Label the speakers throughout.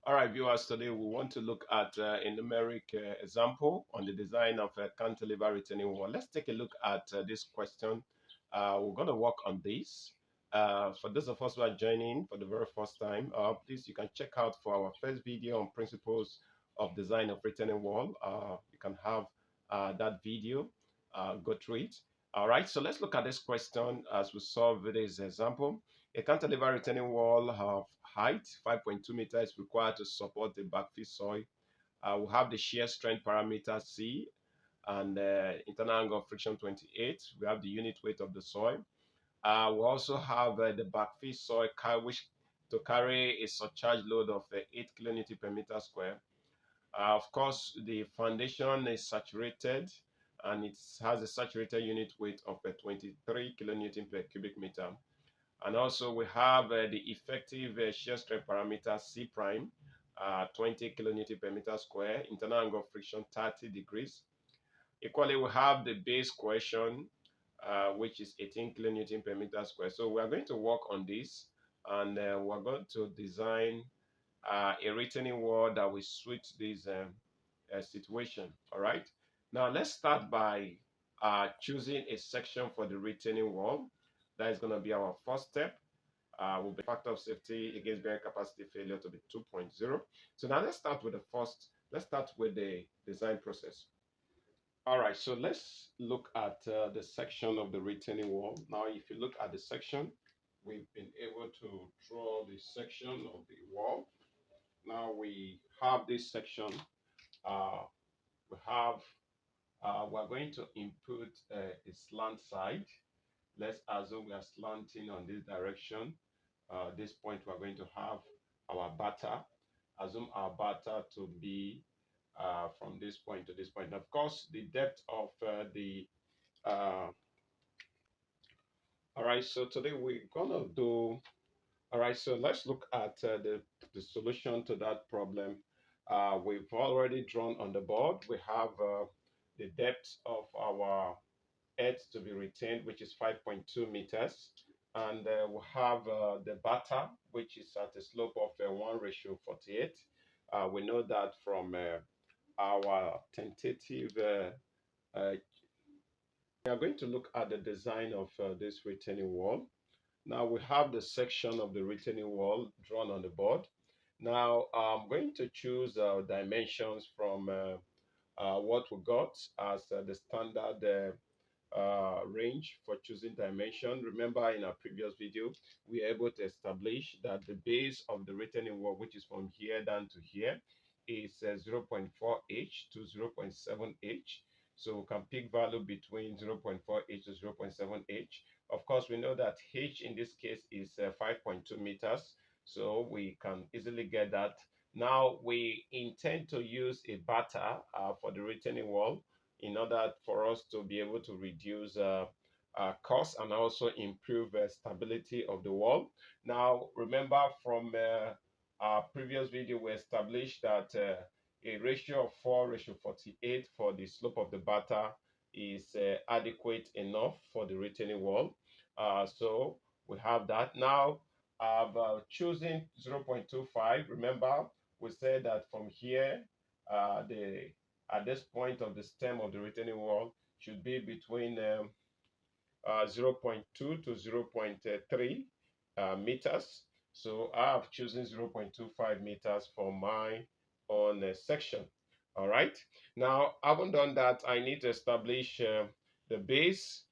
Speaker 1: All right, viewers, today we want to look at a numeric example on the design of a cantilever retaining wall. Let's take a look at this question. We're going to work on this. For those of us who are joining for the very first time, please, you can check out for our first video on principles of design of retaining wall. You can have that video, go through it. All right, so let's look at this question as we solve this example. A cantilever retaining wall of height 5.2 meters is required to support the backfill soil. We have the shear strength parameter C and internal angle of friction 28. We have the unit weight of the soil. We also have the backfill soil which to carry a surcharge load of 8 kilonewton per meter square. Of course, the foundation is saturated and it has a saturated unit weight of 23 kilonewton per cubic meter. And also we have the effective shear strength parameter C prime, 20 kilonewton per meter square, internal angle of friction 30 degrees. Equally, we have the base cohesion, which is 18 kilonewton per meter square. So we are going to work on this, and we're going to design a retaining wall that will suit this situation. All right. Now let's start by choosing a section for the retaining wall. That is going to be our first step. Will be factor of safety against bearing capacity failure to be 2.0. So now let's start with the design process. All right, so let's look at the section of the retaining wall. Now, if you look at the section, we've been able to draw the section of the wall. Now we have this section. We're going to input a slant side. Let's assume we are slanting on this direction. This point we're going to have our batter. Assume our batter to be from this point to this point. Of course, the depth of all right, so today we're gonna do, all right, so let's look at the solution to that problem. We've already drawn on the board. We have the depth of our earth to be retained, which is 5.2 meters. And we have the batter, which is at a slope of 1:48. We know that from our tentative, we are going to look at the design of this retaining wall. Now we have the section of the retaining wall drawn on the board. Now I'm going to choose dimensions from what we got as the standard range for choosing dimension. Remember, in our previous video, we were able to establish that the base of the retaining wall, which is from here down to here, is 0.4h to 0.7h. So we can pick value between 0.4h to 0.7h. Of course, we know that h in this case is 5.2 meters, so we can easily get that. Now we intend to use a batter for the retaining wall in order for us to be able to reduce cost and also improve stability of the wall. Now, remember from our previous video, we established that a ratio of 4:48 for the slope of the batter is adequate enough for the retaining wall. So we have that. Now, I've chosen 0.25. Remember, we said that from here, at this point of the stem of the retaining wall should be between 0.2 to 0.3 meters. So I have chosen 0.25 meters for my own section. All right. Now, having done that, I need to establish the base.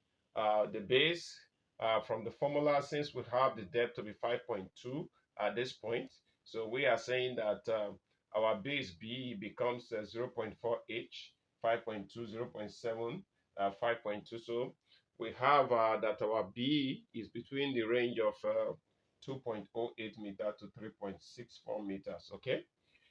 Speaker 1: From the formula, since we have the depth to be 5.2 at this point, so we are saying that our base B becomes 0.4h, 5.2, 0.7, 5.2. So we have that our B is between the range of 2.08 meter to 3.64 meters. Okay,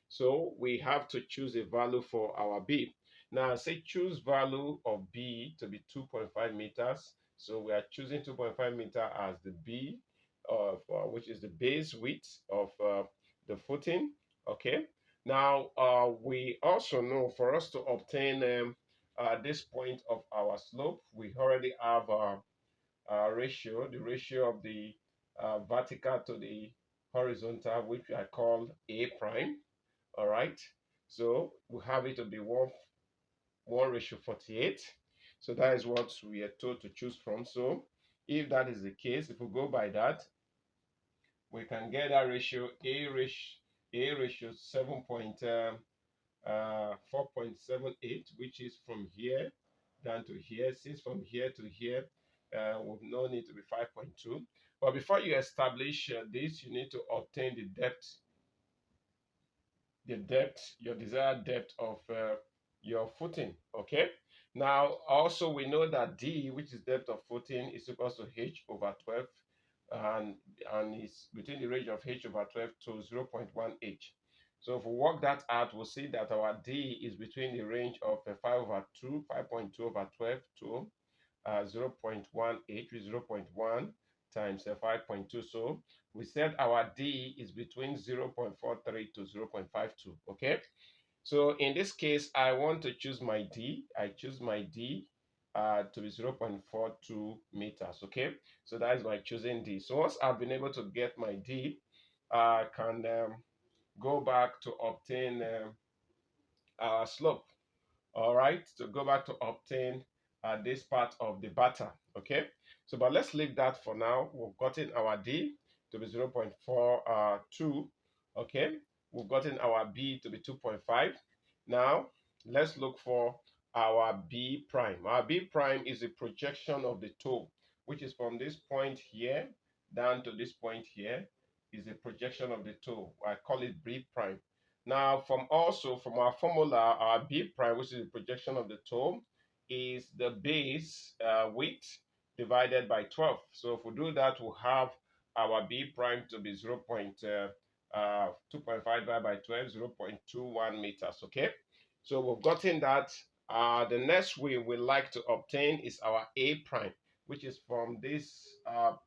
Speaker 1: so we have to choose a value for our B. Now, say choose value of B to be 2.5 meters. So we are choosing 2.5 meter as the B of which is the base width of the footing. Okay. Now we also know for us to obtain this point of our slope, we already have our ratio, the ratio of the vertical to the horizontal, which I call A prime. All right. So we have it to be 1:48. So that is what we are told to choose from. So if that is the case, if we go by that, we can get that ratio A ratio 4.78, which is from here down to here. Since from here to here, we've no need to be 5.2. But before you establish this, you need to obtain your desired depth of your footing. Okay. Now, also we know that D, which is depth of footing, is equals to H over 12, and is between the range of H over 12 to 0.1 H. So if we work that out, we'll see that our D is between the range of 5.2 over 12 to 0.18, which is 0.1 times 5.2. So we said our D is between 0.43 to 0.52. Okay. So in this case, I want to choose my D. I choose my D to be 0.42 meters. Okay. So that is my choosing D. So once I've been able to get my D, I can go back to obtain our slope. All right, to go back to obtain this part of the batter. Okay, so but let's leave that for now. We've gotten our D to be 0.42. Okay, we've gotten our B to be 2.5. Now let's look for our B prime. Our B prime is a projection of the toe, which is from this point here down to this point here, is a projection of the toe. I call it B prime. Now, from our formula, our B prime, which is the projection of the toe, is the base width divided by 12. So if we do that, we'll have our B prime to be 2.5 divided by 12, 0.21 meters. Okay, so we've gotten that. The next we would like to obtain is our A prime, which is from this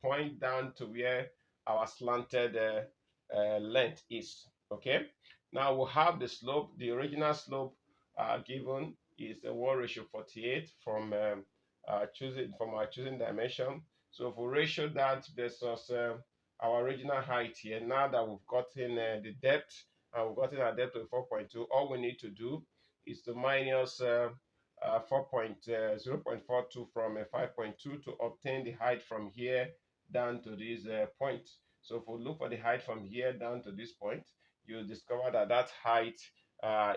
Speaker 1: point down to where our slanted length is. Okay. Now we'll have the slope. The original slope given is a 1:48 from our choosing dimension. So if we ratio that versus our original height here, now that we've gotten the depth and we've gotten our depth of 4.2, all we need to do is to minus 0.42 from 5.2 to obtain the height from here down to this point. So if we look for the height from here down to this point, you discover that that height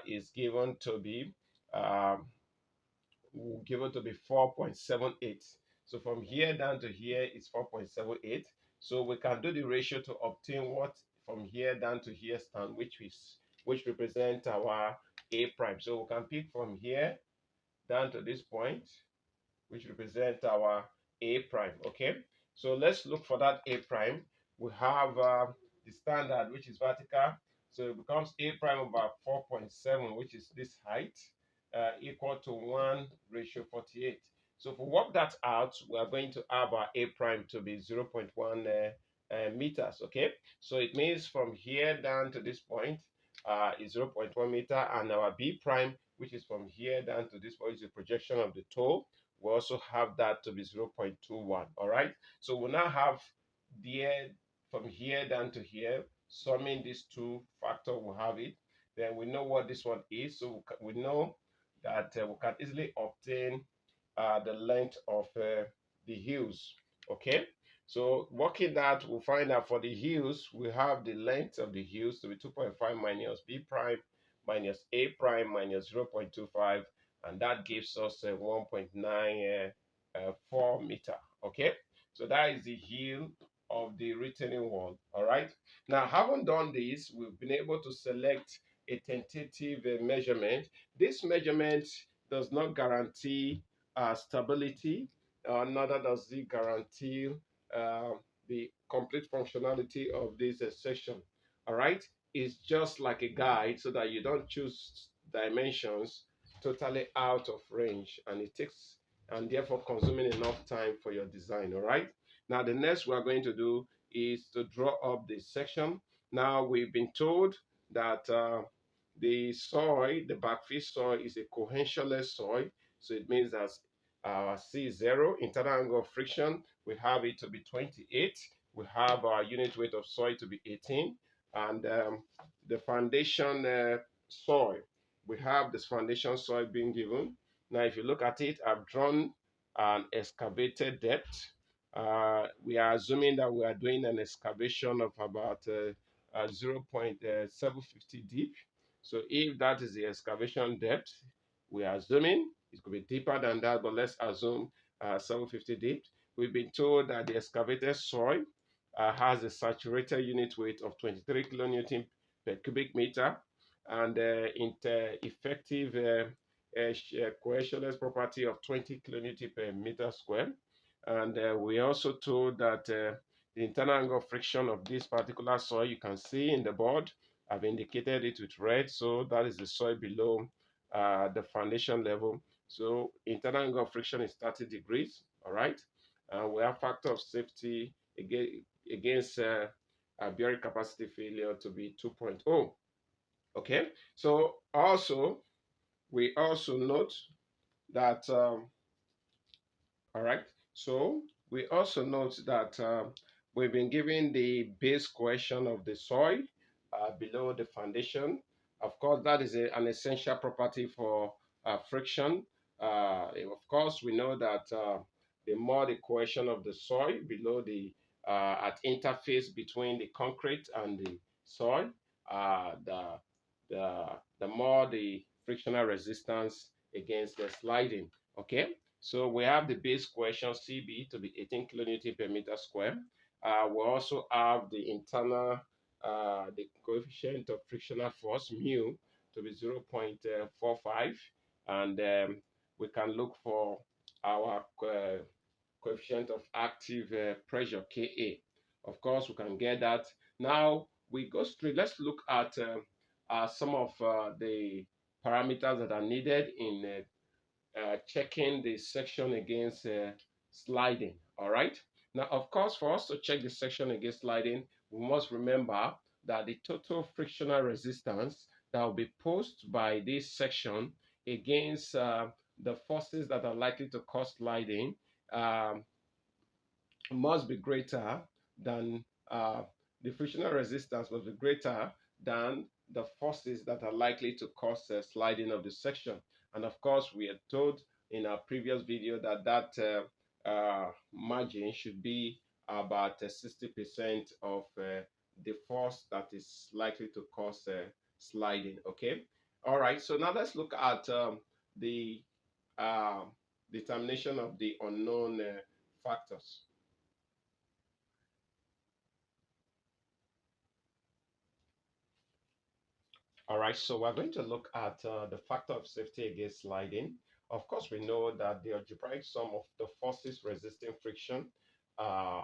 Speaker 1: is given to be 4.78. So from here down to here is 4.78. So we can do the ratio to obtain what from here down to here stand, which represent our A prime. So we can pick from here down to this point, which represent our A prime. Okay, so let's look for that A prime. We have the standard, which is vertical. So it becomes A prime over 4.7, which is this height, equal to 1:48. So if we work that out, we are going to have our A prime to be 0.1 meters. Okay, so it means from here down to this point is 0.1 meter, and our B prime, which is from here down to this point, is the projection of the toe. We also have that to be 0.21. All right, so we now have there from here down to here, summing these two factors, we have it. Then we know what this one is, so we know that we can easily obtain the length of the heels. Okay, so working that, we'll find out for the heels, we have the length of the heels to be 2.5 minus B prime minus A prime minus 0.25, and that gives us 1.94 meter. Okay, so that is the heel of the retaining wall. All right, now having done this, we've been able to select a tentative measurement. This measurement does not guarantee stability, neither does it guarantee the complete functionality of this section. All right, it's just like a guide so that you don't choose dimensions totally out of range, and it takes and therefore consuming enough time for your design. All right, now the next we are going to do is to draw up this section. Now we've been told that the soil, the backfill soil, is a cohesionless soil. So it means that C is 0. Internal angle of friction, we have it to be 28. We have our unit weight of soil to be 18. And the foundation soil, we have this foundation soil being given. Now, if you look at it, I've drawn an excavated depth. We are assuming that we are doing an excavation of about 0.750 deep. So if that is the excavation depth, we are assuming it could be deeper than that, but let's assume 750 deep. We've been told that the excavated soil has a saturated unit weight of 23 kilonewton per cubic meter, and effective cohesionless property of 20 kilonewton per meter square. And we also told that the internal angle of friction of this particular soil, you can see in the board, I've indicated it with red, so that is the soil below the foundation level. So internal angle of friction is 30 degrees, all right? We have factor of safety against bearing capacity failure to be 2.0. Okay, so also we also note that all right, so we also note that we've been given the base cohesion of the soil below the foundation. Of course, that is an essential property for friction. Of course, we know that the more the cohesion of the soil below the at interface between the concrete and the soil, uh, the, the more the frictional resistance against the sliding. Okay, so we have the base cohesion CB to be 18 kilonewton per meter square. We also have the internal, the coefficient of frictional force mu to be 0.45, and we can look for our coefficient of active pressure Ka. Of course, we can get that. Now we go straight. Let's look at some of the parameters that are needed in checking the section against sliding. All right. Now, of course, for us to check the section against sliding, we must remember that the total frictional resistance that will be posed by this section against the forces that are likely to cause sliding um, must be greater than the frictional resistance must be greater than the forces that are likely to cause sliding of the section. And of course, we are told in our previous video that margin should be about 60% of the force that is likely to cause sliding. Okay. All right. So now let's look at the uh, determination of the unknown factors. All right, so we're going to look at the factor of safety against sliding. Of course, we know that the algebraic sum of the forces resisting friction uh,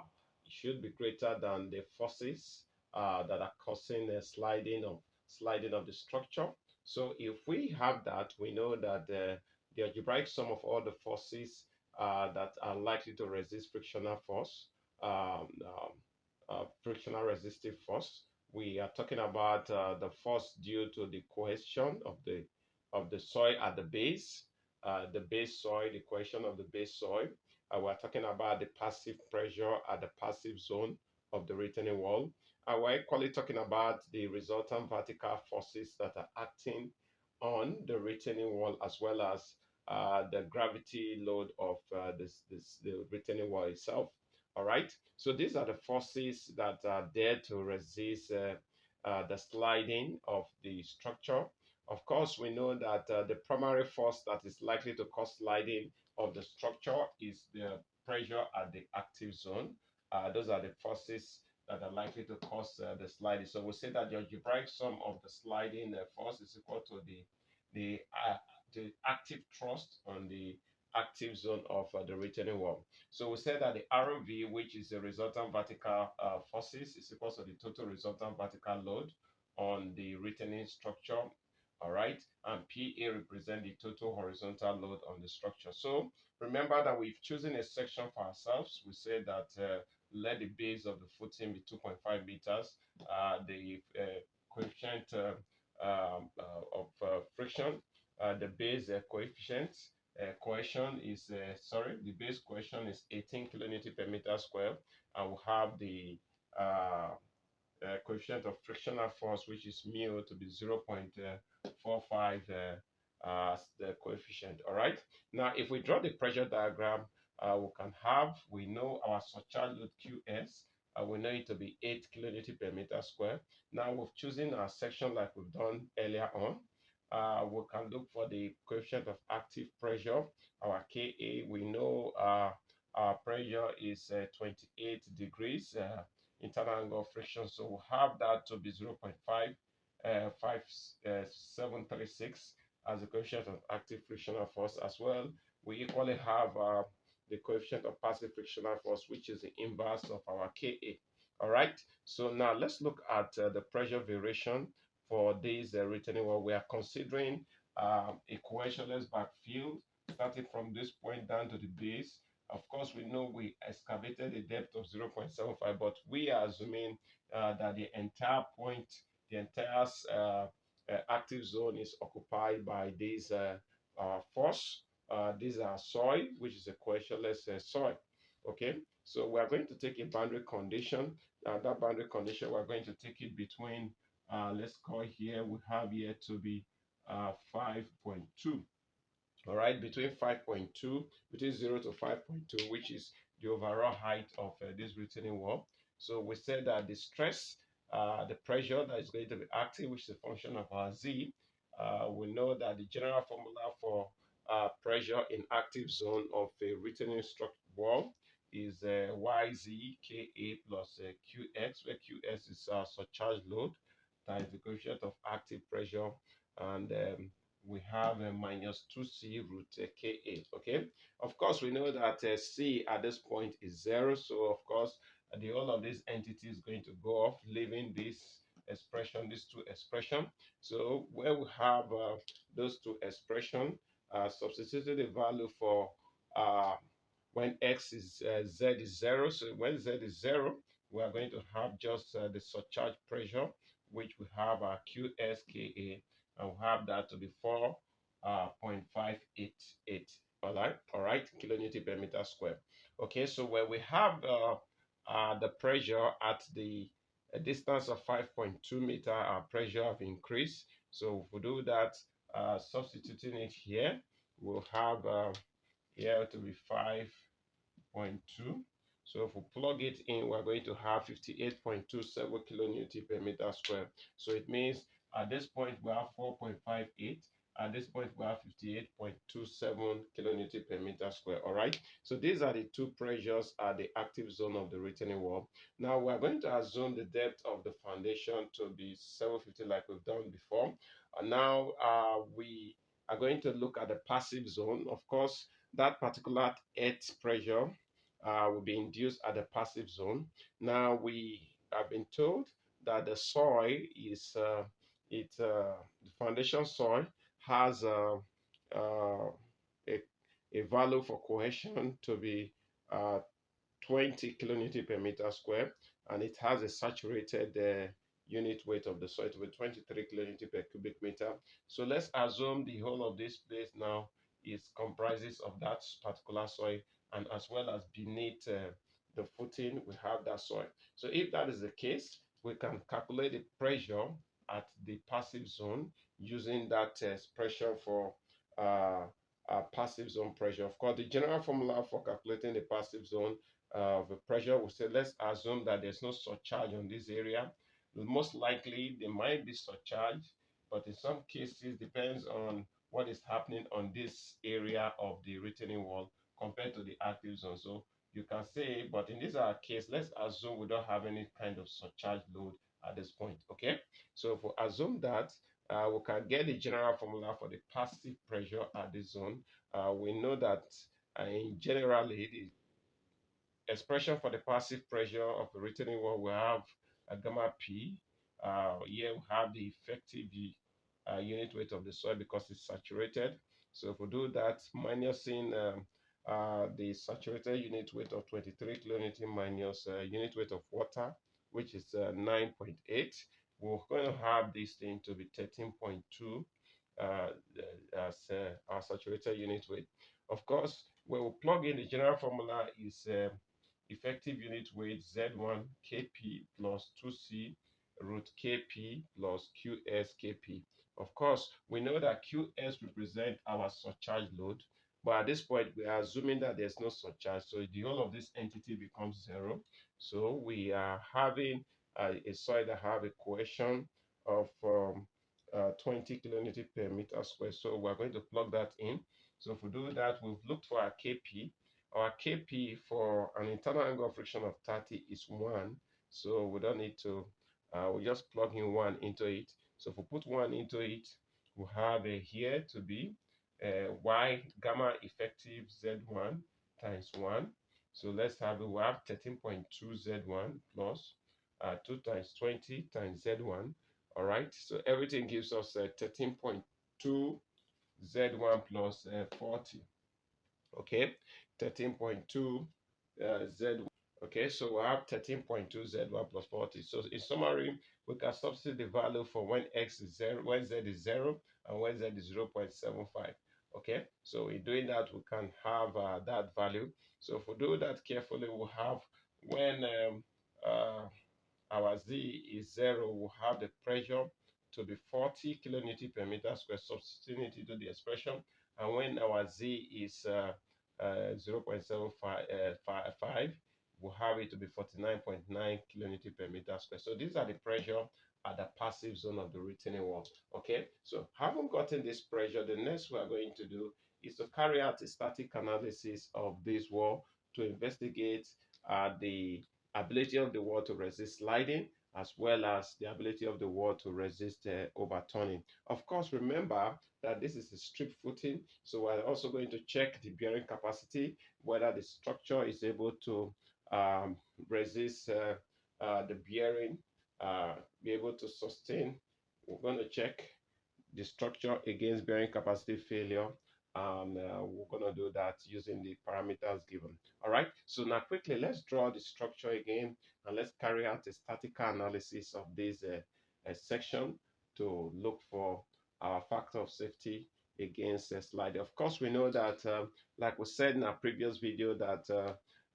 Speaker 1: should be greater than the forces that are causing a sliding of the structure. So if we have that, we know that the algebraic sum of all the forces that are likely to resist frictional force, frictional resistive force, we are talking about the force due to the cohesion of the soil at the base soil, the cohesion of the base soil. We're talking about the passive pressure at the passive zone of the retaining wall. We're equally talking about the resultant vertical forces that are acting on the retaining wall, as well as the gravity load of the retaining wall itself. All right. So these are the forces that are there to resist the sliding of the structure. Of course, we know that the primary force that is likely to cause sliding of the structure is the pressure at the active zone. Those are the forces that are likely to cause the sliding. So we say that the algebraic sum of the sliding force is equal to the, uh, the active thrust on the active zone of the retaining wall. So we said that the RV, which is the resultant vertical forces, is equal to the total resultant vertical load on the retaining structure. All right, and PA represent the total horizontal load on the structure. So remember that we've chosen a section for ourselves. We say that let the base of the footing be 2.5 meters. The coefficient of friction, the base coefficient cohesion is the base cohesion is 18 kilonewton per meter square, and we have the uh, coefficient of frictional force, which is mu, to be 0.45 as the coefficient. All right. Now, if we draw the pressure diagram, we know our surcharge load QS. We know it to be 8 kilonewton per meter square. Now, we've chosen our section like we've done earlier on. We can look for the coefficient of active pressure, our Ka. We know our pressure is 28 degrees internal angle of friction, so we'll have that to be 0.5736 as the coefficient of active frictional force. As well, we equally have the coefficient of passive frictional force, which is the inverse of our Ka. All right, so now let's look at the pressure variation for this retaining wall. We are considering a cohesionless backfill starting from this point down to the base. Of course, we know we excavated a depth of 0.75, but we are assuming that the entire point, the entire active zone is occupied by this force. These are soil, which is a cohesionless soil. Okay, so we are going to take a boundary condition. That boundary condition, we're going to take it between, let's call here, we have here to be 5.2. All right, between 5.2, between 0 to 5.2, which is the overall height of this retaining wall. So we said that the stress, the pressure that is going to be active, which is a function of our Z, we know that the general formula for pressure in active zone of a retaining structure wall is YZ Ka plus Qx, where Qs is surcharge load times the coefficient of active pressure, and we have a minus 2c root Ka. Okay, of course, we know that C at this point is 0, so of course, the whole of this entity is going to go off, leaving this expression, these two expressions. So where we have those two expressions, substituting the value for when x is z is 0. So when z is 0, we are going to have just the surcharge pressure, which we have QSKA, and we have that to be 4.588. All right, kilonewton per meter square. Okay, so where we have the pressure at the distance of 5.2 meter, our pressure have increased. So if we do that, substituting it here, we'll have here to be 5.2. So if we plug it in, we're going to have 58.27 kilonewton per meter square. So it means at this point we have 4.58. At this point we have 58.27 kilonewton per meter square. All right. So these are the two pressures at the active zone of the retaining wall. Now we're going to assume the depth of the foundation to be 750, like we've done before. And now we are going to look at the passive zone. Of course, that particular earth pressure will be induced at the passive zone. Now we have been told that the soil is the foundation soil has a value for cohesion to be 20 kilonewton per meter square, and it has a saturated unit weight of the soil to be 23 kilonewton per cubic meter. So let's assume the whole of this place now is comprises of that particular soil, and as well as beneath the footing we have that soil. So if that is the case, we can calculate the pressure at the passive zone using that expression for passive zone pressure. Of course, the general formula for calculating the passive zone of the pressure, we say let's assume that there's no surcharge on this area. Most likely there might be surcharge, but in some cases depends on what is happening on this area of the retaining wall compared to the active zone. So you can say, but in this case, let's assume we don't have any kind of surcharge load at this point. Okay, so if we assume that, we can get the general formula for the passive pressure at this zone. We know that in generally the expression for the passive pressure of the retaining wall, we have a gamma P. Here we have the effective unit weight of the soil because it's saturated. So if we do that, minusing the saturated unit weight of 23 kilonewton minus unit weight of water, which is 9.8, we're going to have this thing to be 13.2 as our saturated unit weight. Of course, when we plug in the general formula is effective unit weight Z1 Kp plus 2C root Kp plus Qs Kp. Of course, we know that Qs represent our surcharge load, but at this point, we are assuming that there's no surcharge, so the whole of this entity becomes zero. So we are having a soil that have a cohesion of 20 kilonewton per meter square. So we're going to plug that in. So if we do that, we've looked for our Kp. Our Kp for an internal angle of friction of 30 is 1. So we don't need to, we just plug in 1 into it. So if we put 1 into it, we have here to be y gamma effective Z1 times 1. So let's have it, we have 13.2 Z1 plus 2 times 20 times Z1. All right, so everything gives us 13.2 Z1 plus 40. Okay, 13.2 Z1. Okay, so we have 13.2 Z1 plus 40. So in summary, we can substitute the value for when X is 0, when Z is 0, and when Z is 0.75. Okay, so in doing that, we can have that value. So if we do that carefully, we'll have when our Z is 0, we'll have the pressure to be 40 kilonewton per meter square, substituting it into the expression. And when our Z is 0.755, we'll have it to be 49.9 kilonewton per meter square. So these are the pressure at the passive zone of the retaining wall. Okay, so having gotten this pressure, the next we are going to do is to carry out a static analysis of this wall to investigate the ability of the wall to resist sliding, as well as the ability of the wall to resist overturning. Of course, remember that this is a strip footing, so we're also going to check the bearing capacity, whether the structure is able to resist the bearing, be able to sustain. We're going to check the structure against bearing capacity failure, and we're going to do that using the parameters given. All right, so now quickly let's draw the structure again, and let's carry out a statical analysis of this section to look for our factor of safety against sliding. Of course, we know that like we said in our previous video, that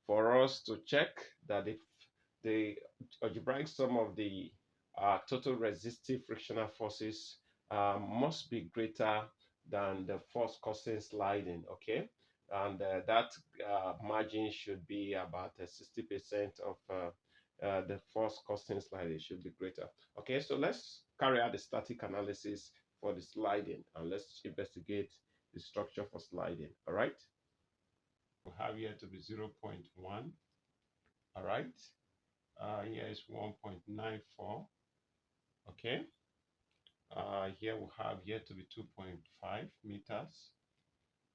Speaker 1: for us to check that if the algebraic sum of the total resistive frictional forces must be greater than the force causing sliding, okay? And that margin should be about 60% of the force causing sliding should be greater. Okay, so let's carry out the static analysis for the sliding, and let's investigate the structure for sliding. All right, we have here to be 0.1. All right, here is 1.94. Okay, here we have here to be 2.5 meters.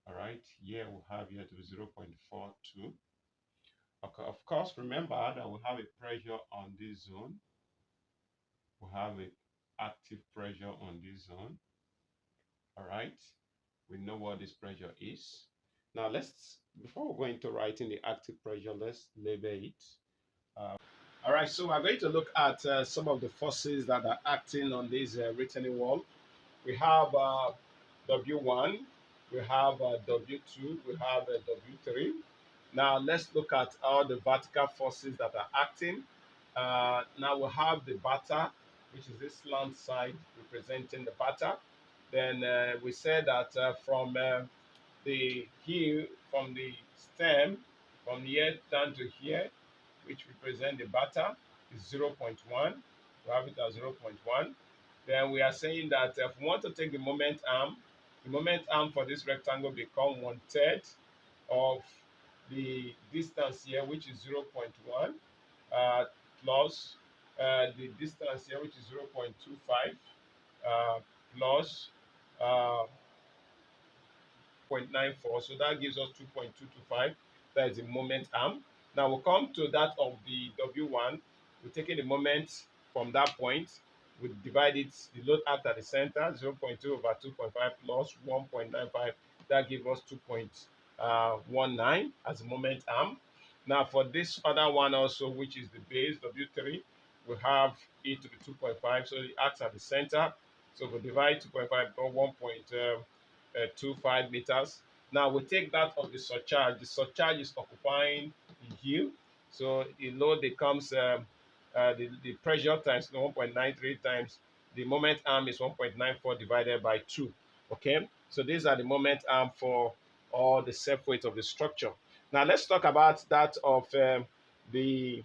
Speaker 1: All right, here we have here to be 0.42. Okay, of course, remember that we have a pressure on this zone. We have an active pressure on this zone. All right, we know what this pressure is. Now let's, before we go into writing the active pressure, let's label it. All right, so we're going to look at some of the forces that are acting on this retaining wall. We have W1, we have W2, we have W3. Now let's look at all the vertical forces that are acting. Now we have the batter, which is this slant side representing the batter. Then we said that from the heel, from the stem, from here down to here, which represent the batter, is 0.1. We have it as 0.1. Then we are saying that if we want to take the moment arm for this rectangle become 1/3 of the distance here, which is 0.1, plus the distance here, which is 0.25, plus uh, 0.94. So that gives us 2.225. That is the moment arm. Now we'll come to that of the W1. We're taking the moment from that point. We divide it, the load act at the center, 0.2 over 2.5 plus 1.95. That gives us 2.19 as the moment arm. Now for this other one also, which is the base, W3, we have it to be 2.5. So it acts at the center. So we divide 2.5 by 1.25 meters. Now we take that of the surcharge. The surcharge is occupying the heel. So the load becomes the pressure times 1.93 times the moment arm is 1.94 divided by 2. Okay, so these are the moment arm for all the self weight of the structure. Now let's talk about that of the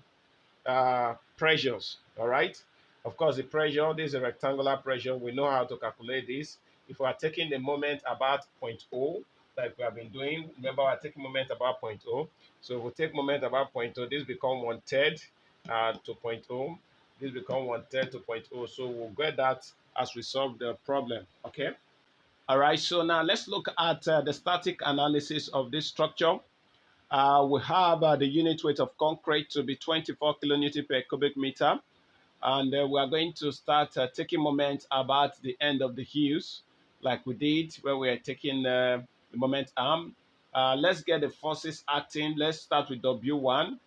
Speaker 1: pressures. All right. Of course, the pressure, this is a rectangular pressure. We know how to calculate this. If we are taking the moment about point O, like we have been doing, remember we're taking moment about point O. So if we take moment about point O, this become 1/3 to point O. This become 1/3 to point O. So we'll get that as we solve the problem. Okay. All right. So now let's look at the static analysis of this structure. We have the unit weight of concrete to be 24 kilonewton per cubic meter. And we are going to start taking moment about the end of the heels, like we did where we are taking the moment arm. Let's get the forces acting. Let's start with W1.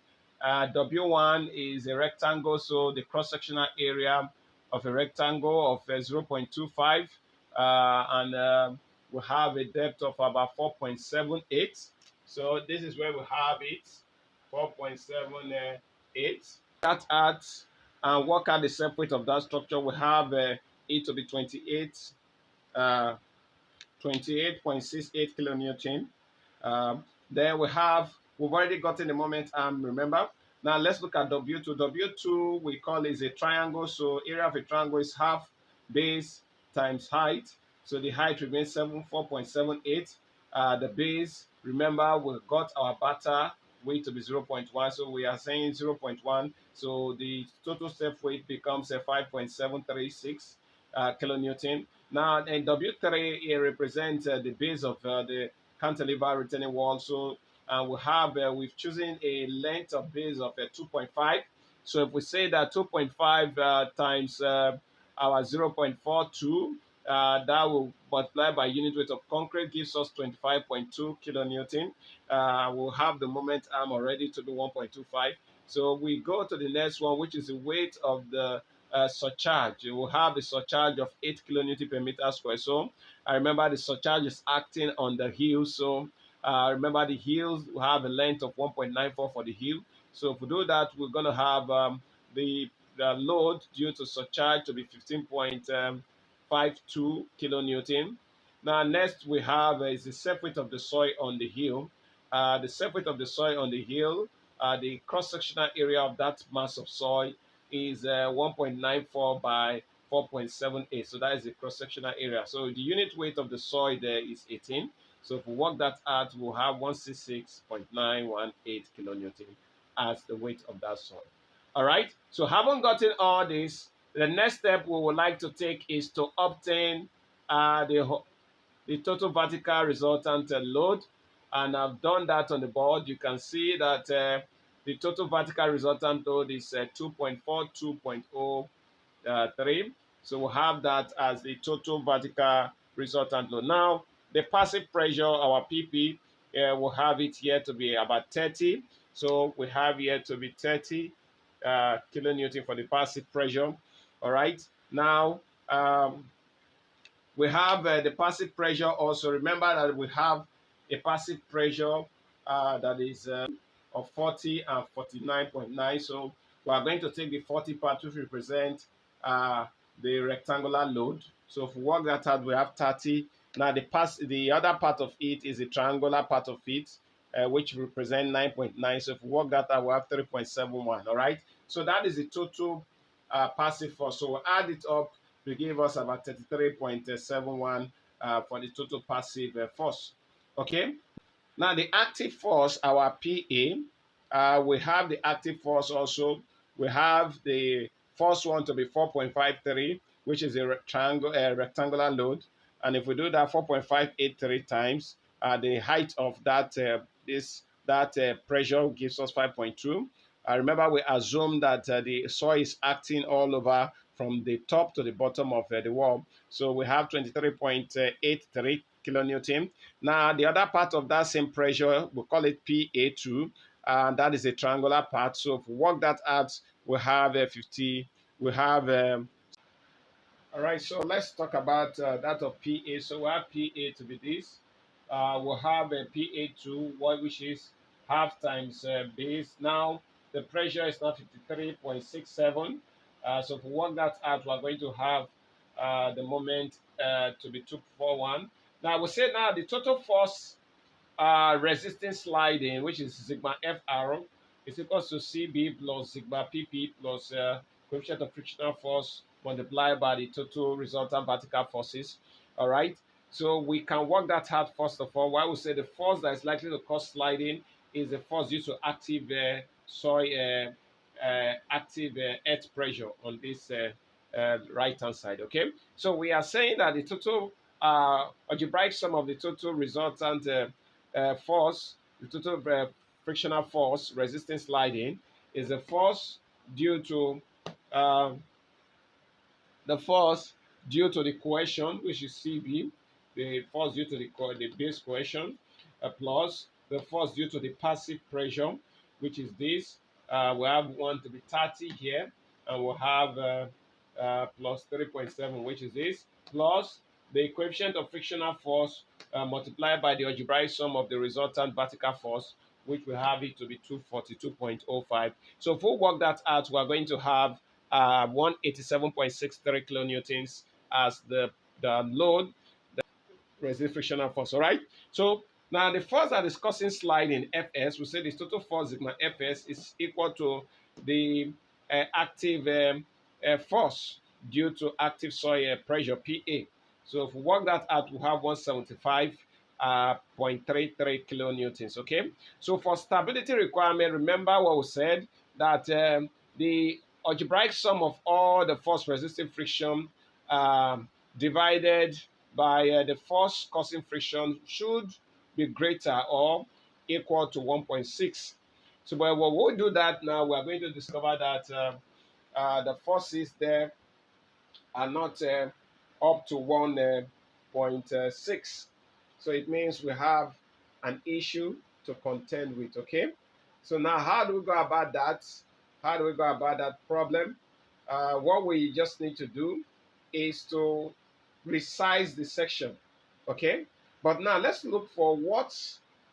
Speaker 1: W1 is a rectangle, so the cross-sectional area of a rectangle of 0.25, and we have a depth of about 4.78. So this is where we have it, 4.78. That at and work out the self weight of that structure, we have it to be 28.68 kilonewton. Then we've already gotten the moment arm, remember? Now let's look at W2. W2 we call is a triangle. So area of a triangle is half base times height. So the height remains 4.78. The base, remember, we got our bata weight to be 0.1. So we are saying 0.1. So the total self weight becomes 5.736 kilonewton. Now, in W3, it represents the base of the cantilever retaining wall. So we've chosen a length of base of 2.5. So if we say that 2.5 times our 0.42, that will multiply by unit weight of concrete gives us 25.2 kilonewton. We'll have the moment arm already to be 1.25. So we go to the next one, which is the weight of the surcharge. You will have the surcharge of 8 kilonewton per meter square. So I remember the surcharge is acting on the heel. So remember the heels will have a length of 1.94 for the heel. So if we do that, we're going to have the load due to surcharge to be 15.52 kilonewton. Now next we have is the self weight of the soil on the heel. The self weight of the soil on the heel, the cross-sectional area of that mass of soil is 1.94 by 4.78. So that is the cross-sectional area. So the unit weight of the soil there is 18. So if we work that out, we'll have 166.918 kilonewton as the weight of that soil. All right. So having gotten all this, the next step we would like to take is to obtain the total vertical resultant load. And I've done that on the board. You can see that the total vertical resultant load is 2.42.03. So we'll have that as the total vertical resultant load. Now, the passive pressure, our PP, we'll have it here to be about 30. So we have here to be 30 kilonewton for the passive pressure. All right. Now, we have the passive pressure also. Remember that we have a passive pressure that is of 40 and 49.9. So we are going to take the 40 part, which represent the rectangular load. So if we work that out, we have 30. Now the other part of it is the triangular part of it, which represent 9.9. So if we work that out, we have 3.71. All right. So that is the total passive force. So we'll add it up to give us about 33.71 for the total passive force. Okay. Now the active force, our PA, we have the active force also. We have the first one to be 4.53, which is a rectangular load. And if we do that 4.583 times, the height of that pressure gives us 5.2. Remember, we assume that the soil is acting all over from the top to the bottom of the wall. So we have 23.83 kilonewton. Now, the other part of that same pressure, we call it PA2, and that is a triangular part. So if we work that out, we have 50, we have all right, so let's talk about that of PA. So we have PA to be this. We'll have a PA2, which is half times base. Now, The pressure is now 53.67. So if we work that out, we're going to have the moment to be 241. Now we say now the total force resisting sliding, which is sigma FR, is equals to CB plus sigma PP plus coefficient of frictional force multiplied by the total resultant vertical forces. All right. So we can work that out first of all. Why we say the force that is likely to cause sliding is the force due to active active earth pressure on this right hand side. Okay. So we are saying that the total algebraic sum of the total resultant force, the total frictional force resisting sliding, is the force due to uh, the force due to the cohesion, which is CB, the force due to the base cohesion, plus the force due to the passive pressure, which is this. We have one to be 30 here, and we'll have plus 3.7, which is this, plus the coefficient of frictional force multiplied by the algebraic sum of the resultant vertical force, which we have it to be 242.05. So if we work that out, we're going to have 187.63 kilonewtons as the load, the resisting frictional force. All right. So now the force that is causing sliding Fs, we say the total force sigma Fs is equal to the active force due to active soil pressure Pa. So if we work that out, we have 175.33 kilonewtons. Okay. So for stability requirement, remember what we said, that the algebraic sum of all the force resisting friction divided by the force causing friction should be greater or equal to 1.6. So when we do that now, we are going to discover that the forces there are not up to 1.6. So it means we have an issue to contend with, okay? So now how do we go about that? How do we go about that problem? What we just need to do is to resize the section, okay? But now let's look for what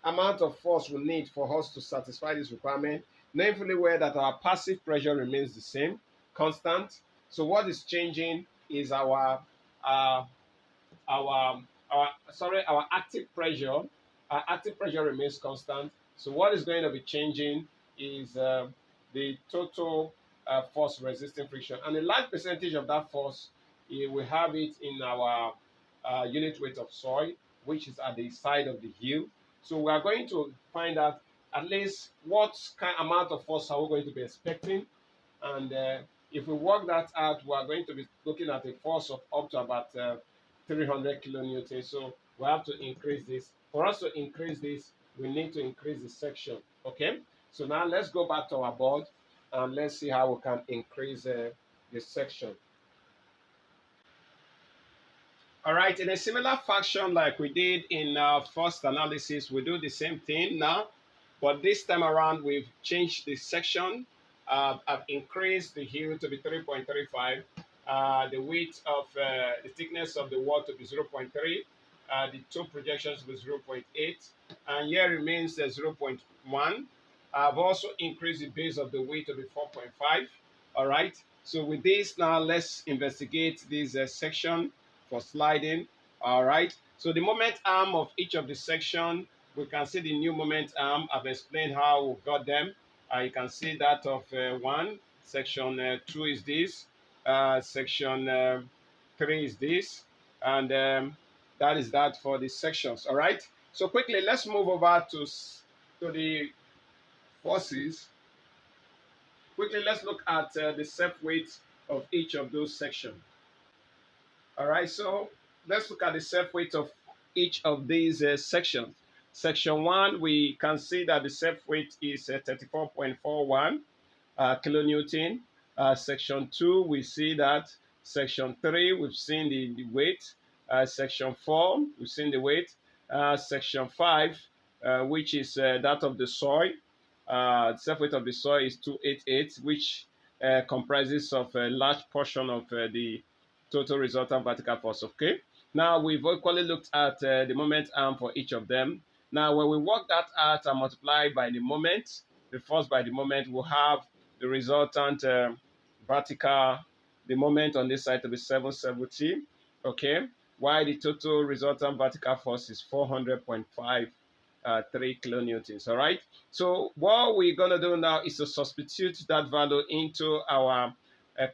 Speaker 1: amount of force we need for us to satisfy this requirement, namely where that our passive pressure remains the same, constant. So what is changing is our our our active pressure. Our active pressure remains constant. So what is going to be changing is the total force resisting friction, and a large percentage of that force we have it in our unit weight of soil, which is at the side of the hill. So we are going to find out at least what kind amount of force are we going to be expecting, and if we work that out, we are going to be looking at a force of up to about 300 kilonewtons. So we have to increase this. For us to increase this, we need to increase the section. Okay. So now let's go back to our board and let's see how we can increase the section. All right. In a similar fashion like we did in our first analysis, we do the same thing now, but this time around we've changed the section. I've increased the hill to be 3.35, the width of the thickness of the wall to be 0.3, the two projections to be 0.8, and here remains 0.1. I've also increased the base of the width to be 4.5. All right. So with this now, let's investigate this section for sliding. All right. So the moment arm of each of the section, we can see the new moment arm. I've explained how we got them. You can see that of 1, section 2 is this, section 3 is this, and that is that for the sections. All right. So quickly, let's move over to the forces. Quickly, let's look at the self weight of each of those sections. All right, so let's look at the self weight of each of these sections. Section 1, we can see that the self weight is 34.41 kilonewton. Section 2, we see that. Section 3, we've seen the weight. Section 4, we've seen the weight. Section 5, which is that of the soil. Self weight of the soil is 288, which comprises of a large portion of the total resultant vertical force. Okay. Now we've equally looked at the moment arm for each of them. Now when we work that out and multiply by the moment, the force by the moment, we'll have the resultant vertical, the moment on this side to be 770, okay? While the total resultant vertical force is 400.53 kilonewtons, all right? So what we're gonna do now is to substitute that value into our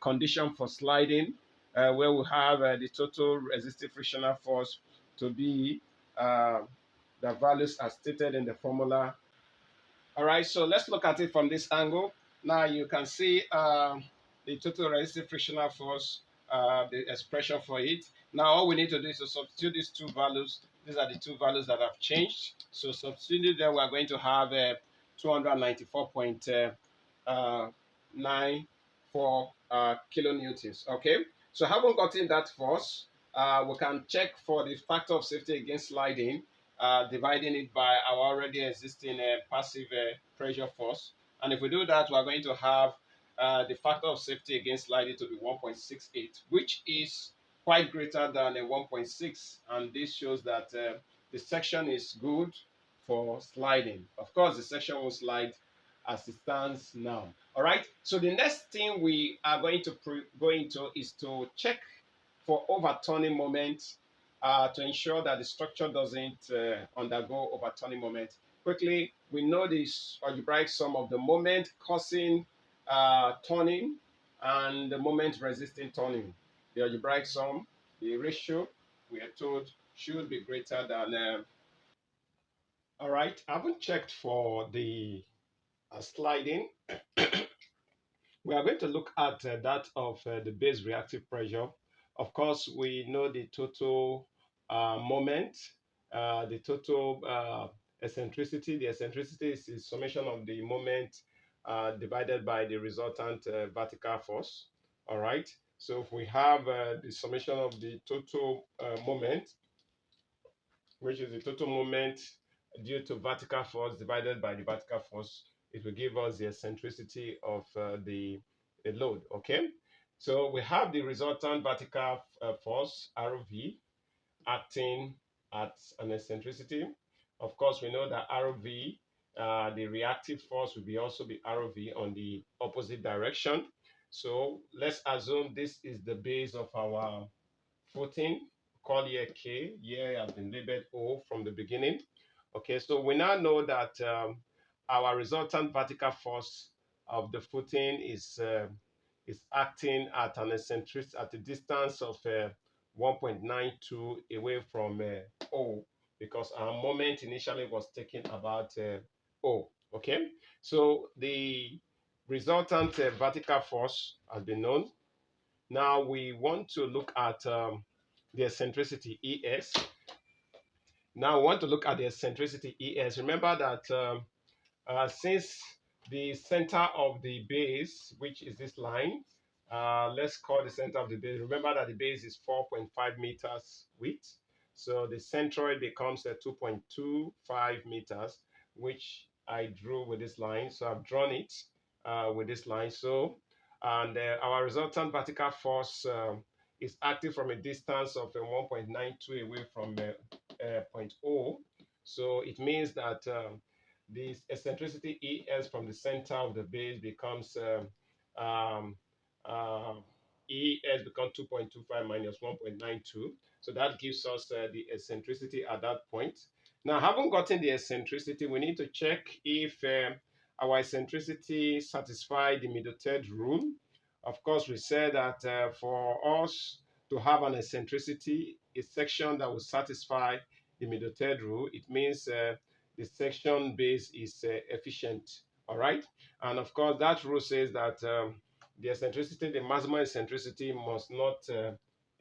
Speaker 1: condition for sliding, where we have the total resistive frictional force to be the values as stated in the formula. All right, so let's look at it from this angle. Now you can see the total resistive frictional force, the expression for it. Now all we need to do is to substitute these two values. These are the two values that have changed. So substituting them, we are going to have 294.94 kilonewtons. Okay, so having gotten that force, we can check for the factor of safety against sliding, dividing it by our already existing passive pressure force. And if we do that, we're going to have the factor of safety against sliding to be 1.68, which is quite greater than a 1.6. And this shows that the section is good for sliding. Of course, the section will slide as it stands now. All right. So the next thing we are going to go into is to check for overturning moment, to ensure that the structure doesn't undergo overturning moment. Quickly, we know this algebraic sum of the moment causing turning and the moment resisting turning. The algebraic sum, the ratio, we are told should be greater than. All right, I haven't checked for the sliding. We are going to look at that of the base reactive pressure. Of course, we know the total moment, the total eccentricity. The eccentricity is the summation of the moment divided by the resultant vertical force. All right. So if we have the summation of the total moment, which is the total moment due to vertical force divided by the vertical force, it will give us the eccentricity of the load, okay? So we have the resultant vertical force, RV, acting at an eccentricity. Of course, we know that RV, the reactive force will also be RV on the opposite direction. So let's assume this is the base of our footing, call here K, here has been labeled O from the beginning. Okay, so we now know that our resultant vertical force of the footing is acting at an eccentricity at a distance of 1.92 away from O, because our moment initially was taken about O. Okay, so the resultant vertical force has been known. Now we want to look at the eccentricity ES. Now we want to look at the eccentricity ES. Remember that since the center of the base, which is this line, let's call the center of the base. Remember that the base is 4.5 meters width. So the centroid becomes 2.25 meters, which I drew with this line. So I've drawn it with this line. So, and our resultant vertical force is acting from a distance of 1.92 away from point O. So it means that the eccentricity ES from the center of the base becomes um, ES becomes 2.25 minus 1.92. So that gives us the eccentricity at that point. Now, having gotten the eccentricity, we need to check if our eccentricity satisfies the middle third rule. Of course, we said that for us to have an eccentricity, a section that will satisfy the middle third rule, it means the section base is efficient. All right. And of course, that rule says that the eccentricity, the maximum eccentricity must not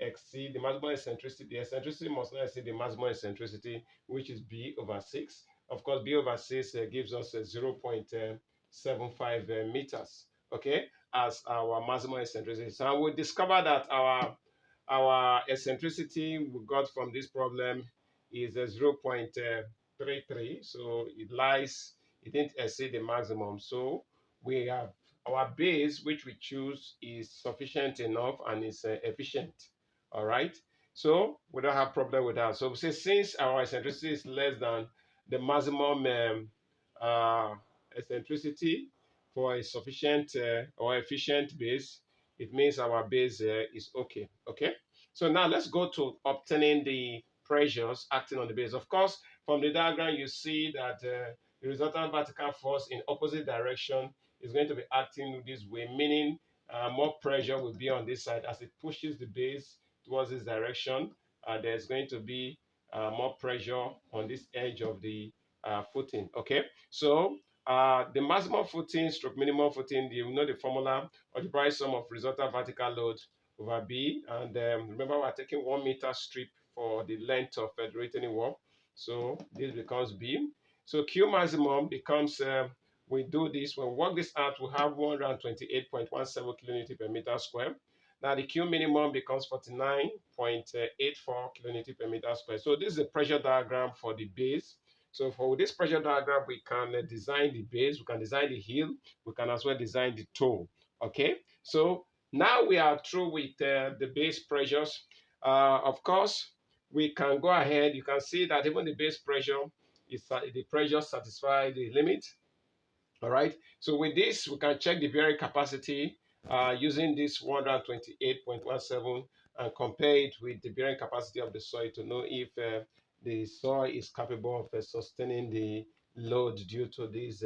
Speaker 1: exceed the maximum eccentricity. The eccentricity must not exceed the maximum eccentricity, which is B over 6. Of course, B over 6 gives us 0.75 meters, okay, as our maximum eccentricity. So we discover that our eccentricity we got from this problem is 0.33. So it didn't exceed the maximum. So we have our base, which we choose, is sufficient enough and is efficient. All right. So we don't have problem with that. So we say since our eccentricity is less than the maximum eccentricity for a sufficient or efficient base, it means our base is okay. Okay. So now let's go to obtaining the pressures acting on the base. Of course, from the diagram, you see that the resultant vertical force in opposite direction is going to be acting this way, meaning more pressure will be on this side as it pushes the base towards this direction. There's going to be more pressure on this edge of the footing. Okay, so the maximum footing stroke minimum footing, you know the formula, algebraic sum of resultant vertical load over B. And remember, we're taking 1 meter strip for the length of the retaining wall. So this becomes B. So Q maximum becomes, we do this, when we work this out, we have 128.17 kilonewton per meter square. Now the Q minimum becomes 49.84 kilonewton per meter square. So this is a pressure diagram for the base. So for this pressure diagram, we can design the base, we can design the heel, we can as well design the toe. Okay, so now we are through with the base pressures. Of course, we can go ahead. You can see that even the base pressure is the pressure satisfy the limit. All right. So with this, we can check the bearing capacity using this 128.17 and compare it with the bearing capacity of the soil to know if the soil is capable of sustaining the load due to this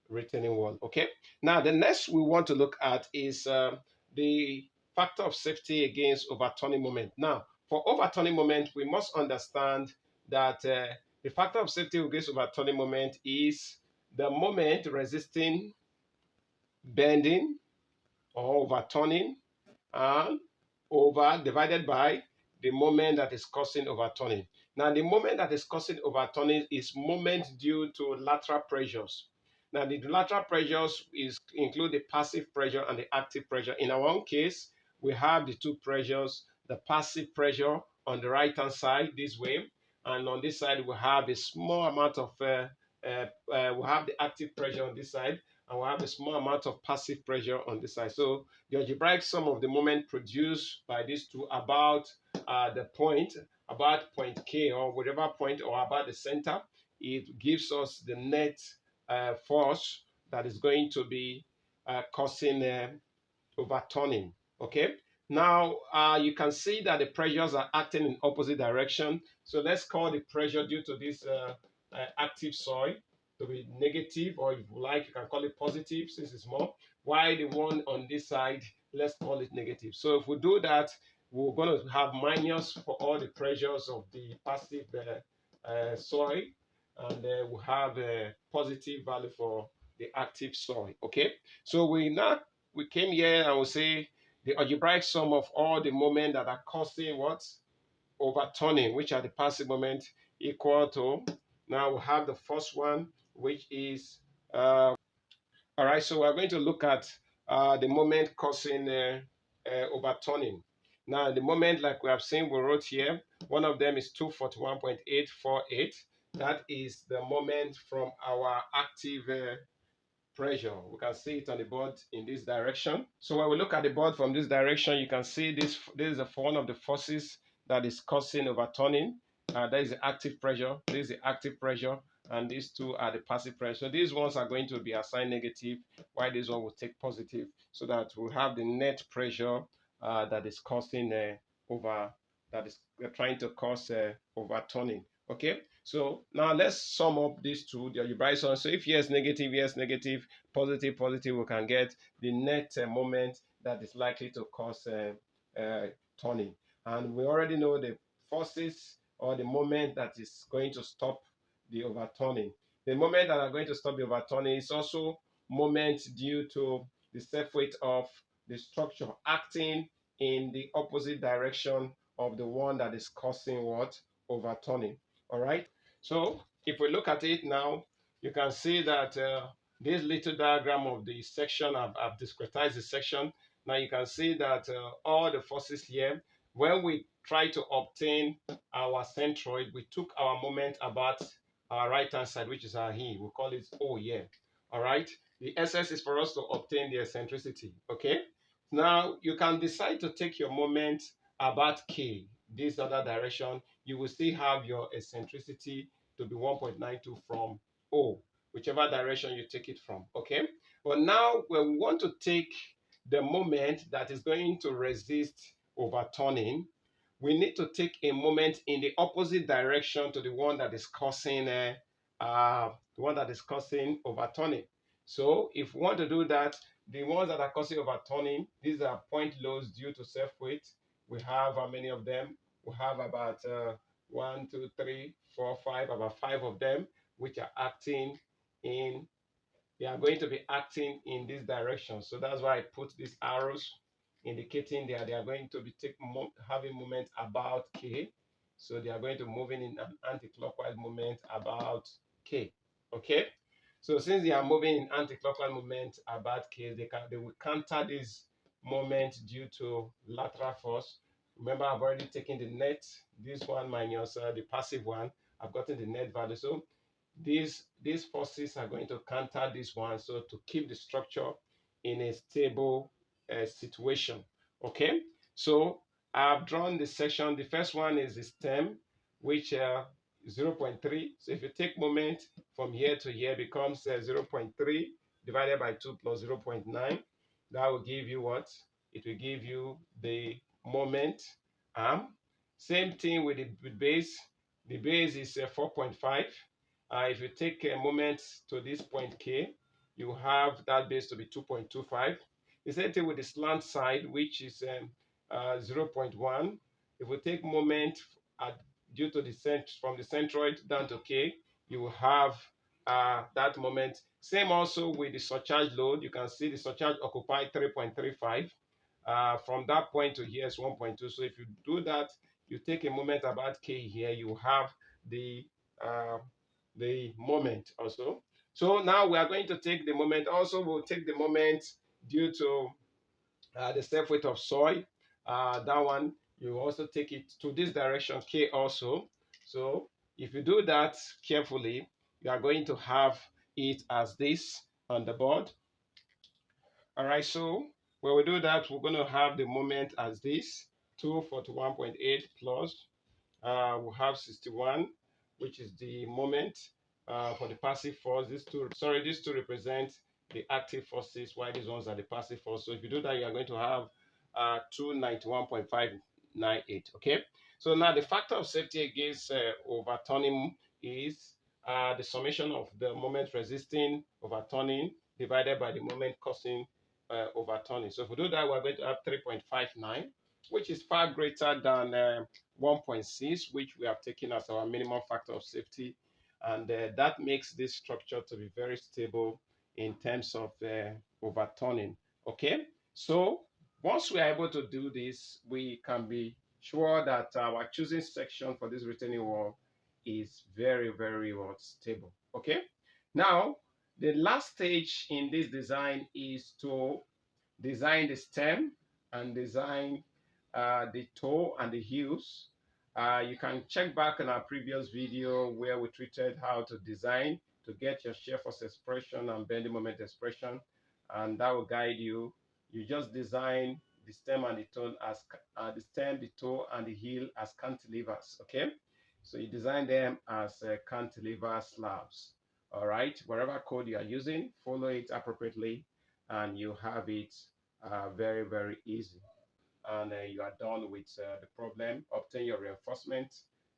Speaker 1: retaining wall. Okay. Now, the next we want to look at is the factor of safety against overturning moment. Now, for overturning moment, we must understand that the factor of safety against overturning moment is the moment resisting bending or overturning, and over divided by the moment that is causing overturning. Now, the moment that is causing overturning is moment due to lateral pressures. Now, the lateral pressures include the passive pressure and the active pressure. In our own case, we have the two pressures, the passive pressure on the right-hand side this way, and on this side, we have a small amount of, we have the active pressure on this side, and we have a small amount of passive pressure on this side. So the algebraic sum of the moment produced by these two about the point, about point K or whatever point, or about the center, it gives us the net force that is going to be causing overturning. Okay. Now you can see that the pressures are acting in opposite direction. So let's call the pressure due to this active soil to be negative, or if you like, you can call it positive since it's more. While the one on this side, let's call it negative. So if we do that, we're going to have minus for all the pressures of the passive soil, and we'll have a positive value for the active soil. Okay, so we came here and we say the algebraic sum of all the moments that are causing what? Overturning, which are the passive moment, equal to, now we have the first one, which is, all right, so we're going to look at the moment causing overturning. Now, the moment, like we have seen, we wrote here, one of them is 241.848. That is the moment from our active pressure. We can see it on the board in this direction. So when we look at the board from this direction, you can see this is one of the forces that is causing overturning. That is the active pressure, this is the active pressure, and these two are the passive pressure. So these ones are going to be assigned negative, while this one will take positive, so that we'll have the net pressure that is causing that is trying to cause overturning. Okay, so now let's sum up these two, the algebraic sum. So if yes negative, positive positive, we can get the net moment that is likely to cause turning. And we already know the forces or the moment that is going to stop the overturning. The moment that are going to stop the overturning is also moment due to the self weight of the structure acting in the opposite direction of the one that is causing what? Overturning. All right. So if we look at it now, you can see that this little diagram of the section, I've discretized the section. Now you can see that all the forces here, when we try to obtain our centroid, we took our moment about our right hand side, which is our heel. We call it O here. All right. The SS is for us to obtain the eccentricity. Okay. Now you can decide to take your moment about K, this other direction. You will still have your eccentricity to be 1.92 from O. whichever direction you take it from. Okay, but now when we want to take the moment that is going to resist overturning, we need to take a moment in the opposite direction to the one that is causing overturning. So if we want to do that, the ones that are causing overturning, these are point loads due to self-weight. We have how many of them? We have about 1, 2, 3, 4, 5, about 5 of them, which are acting in, they are going to be acting in this direction. So that's why I put these arrows indicating that they are going to be having movement about K. So they are going to move in an anti-clockwise movement about K. Okay. So since they are moving in anti-clockwise movement about K, they will counter this moment due to lateral force. Remember, I've already taken the net, this one minus the passive one. I've gotten the net value. So these forces are going to counter this one, so to keep the structure in a stable situation. Okay, so I've drawn the section. The first one is the stem, which 0.3. So if you take moment from here to here, becomes 0.3 divided by 2 plus 0.9. That will give you what? It will give you the moment arm. Same thing with the base. The base is 4.5. If you take a moment to this point K, you have that base to be 2.25. The same thing with the slant side, which is 0.1. If we take moment due to the from the centroid down to K, you will have that moment. Same also with the surcharge load. You can see the surcharge occupied 3.35. From that point to here is 1.2. So if you do that, you take a moment about K here, you have the moment also. So now we are going to take the moment. Also, we'll take the moment due to the self weight of soil. That one, you also take it to this direction, K also. So if you do that carefully, you are going to have it as this on the board. All right, so when we do that, we're going to have the moment as this, 241.8 plus we have 61, which is the moment for the passive force. These two represent the active forces, while these ones are the passive force. So if you do that, you are going to have 291.598. Okay. So now the factor of safety against overturning is the summation of the moment resisting overturning divided by the moment causing overturning. So if we do that, we're going to have 3.59, which is far greater than 1.6, which we have taken as our minimum factor of safety. And that makes this structure to be very stable in terms of overturning. Okay, so once we are able to do this, we can be sure that our choosing section for this retaining wall is very, very well stable. Okay, now the last stage in this design is to design the stem and design the toe and the heels. You can check back on our previous video where we treated how to design to get your shear force expression and bending moment expression, and that will guide you. You just design the stem and the toe as the stem, the toe, and the heel as cantilevers. Okay, so you design them as cantilever slabs. All right, whatever code you are using, follow it appropriately, and you have it very, very easy. And you are done with the problem, obtain your reinforcement,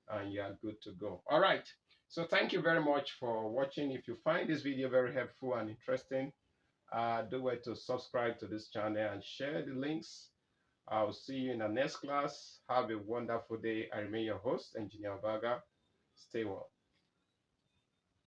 Speaker 1: and you are good to go. All right. So thank you very much for watching. If you find this video very helpful and interesting, do wait to subscribe to this channel and share the links. I'll see you in the next class. Have a wonderful day. I remain your host, Engineer Baga. Stay well.